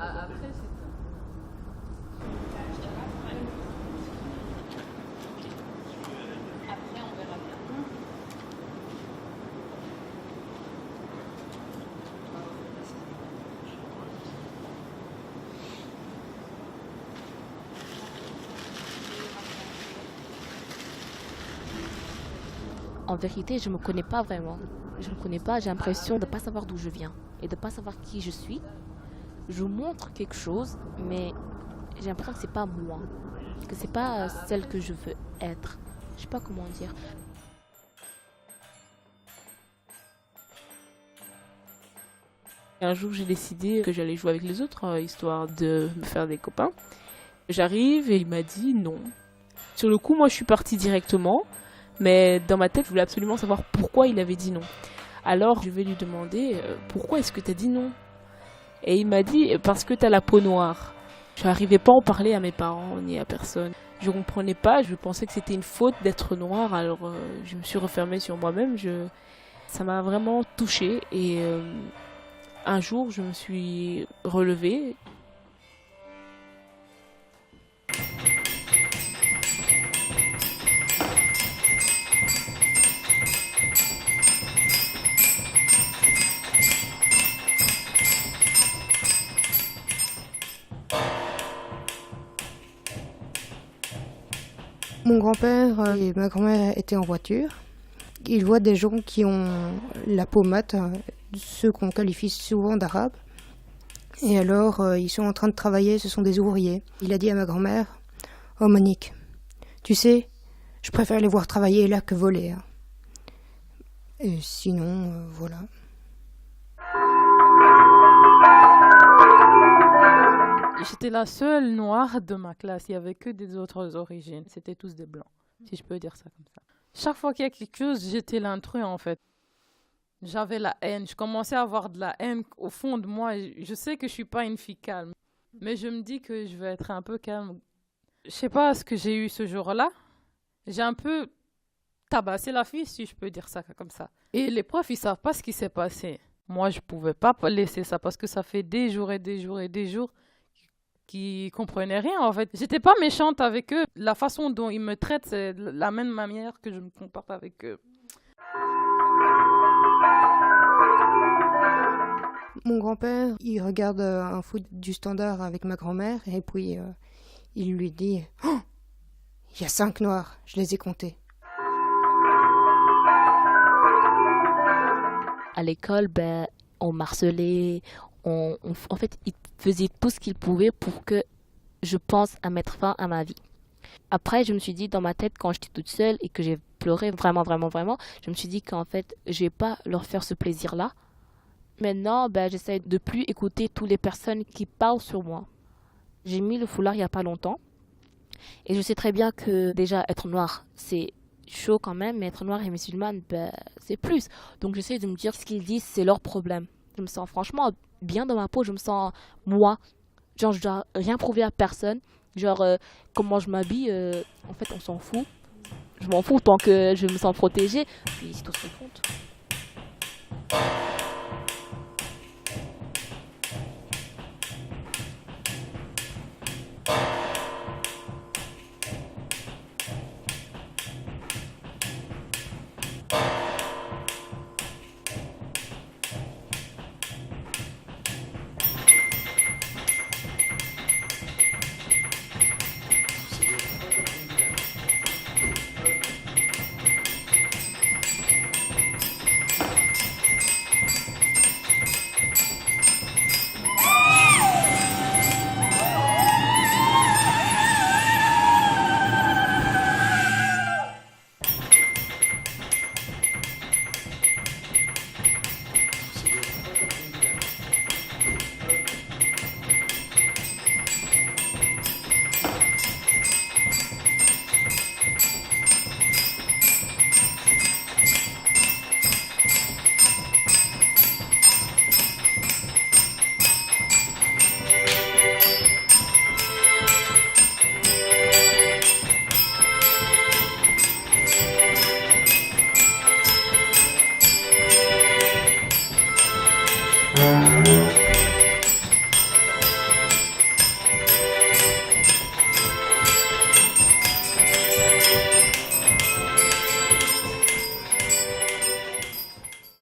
Après, c'est ça. Après, on verra bien. En vérité, je ne me connais pas vraiment. Je ne me connais pas, j'ai l'impression de ne pas savoir d'où je viens et de ne pas savoir qui je suis. Je montre quelque chose, mais j'ai l'impression que c'est pas moi, que c'est pas celle que je veux être. Je sais pas comment dire. Un jour, j'ai décidé que j'allais jouer avec les autres, histoire de me faire des copains. J'arrive et il m'a dit non. Sur le coup, moi, je suis partie directement, mais dans ma tête, je voulais absolument savoir pourquoi il avait dit non. Alors, je vais lui demander pourquoi est-ce que tu as dit non? Et il m'a dit parce que tu as la peau noire. Je n'arrivais pas à en parler à mes parents ni à personne. Je ne comprenais pas, je pensais que c'était une faute d'être noire, alors je me suis refermée sur moi-même. Ça m'a vraiment touchée et un jour, je me suis relevée. Mon grand-père et ma grand-mère étaient en voiture. Ils voient des gens qui ont la peau mate, ceux qu'on qualifie souvent d'arabes. Et alors, ils sont en train de travailler, ce sont des ouvriers. Il a dit à ma grand-mère, « Oh Monique, tu sais, je préfère les voir travailler là que voler. Hein. » Et sinon, voilà. J'étais la seule noire de ma classe. Il n'y avait que des autres origines. C'était tous des blancs, si je peux dire ça comme ça. Chaque fois qu'il y a quelque chose, j'étais l'intrus en fait. J'avais la haine. Je commençais à avoir de la haine au fond de moi. Je sais que je ne suis pas une fille calme. Mais je me dis que je vais être un peu calme. Je ne sais pas ce que j'ai eu ce jour-là. J'ai un peu tabassé la fille, si je peux dire ça comme ça. Et les profs, ils ne savent pas ce qui s'est passé. Moi, je ne pouvais pas laisser ça parce que ça fait des jours et des jours et des jours qui comprenaient rien en fait. J'étais pas méchante avec eux. La façon dont ils me traitent, c'est la même manière que je me comporte avec eux. Mon grand-père, il regarde un foot du Standard avec ma grand-mère et puis il lui dit « Oh, il y a 5 noirs, je les ai comptés. » À l'école, on m'harcelait, en fait, ils faisaient tout ce qu'ils pouvaient pour que je pense à mettre fin à ma vie. Après, je me suis dit dans ma tête, quand j'étais toute seule et que j'ai pleuré vraiment, vraiment, vraiment, je me suis dit qu'en fait, je vais pas leur faire ce plaisir-là. Maintenant, j'essaie de plus écouter toutes les personnes qui parlent sur moi. J'ai mis le foulard il y a pas longtemps et je sais très bien que déjà être noire, c'est chaud quand même, mais être noire et musulmane, c'est plus. Donc j'essaie de me dire ce qu'ils disent, c'est leur problème. Je me sens franchement bien dans ma peau, je me sens moi. Genre, je dois rien prouver à personne. Genre, comment je m'habille, en fait, on s'en fout. Je m'en fous tant que je me sens protégée. Puis, c'est tout ce qui compte.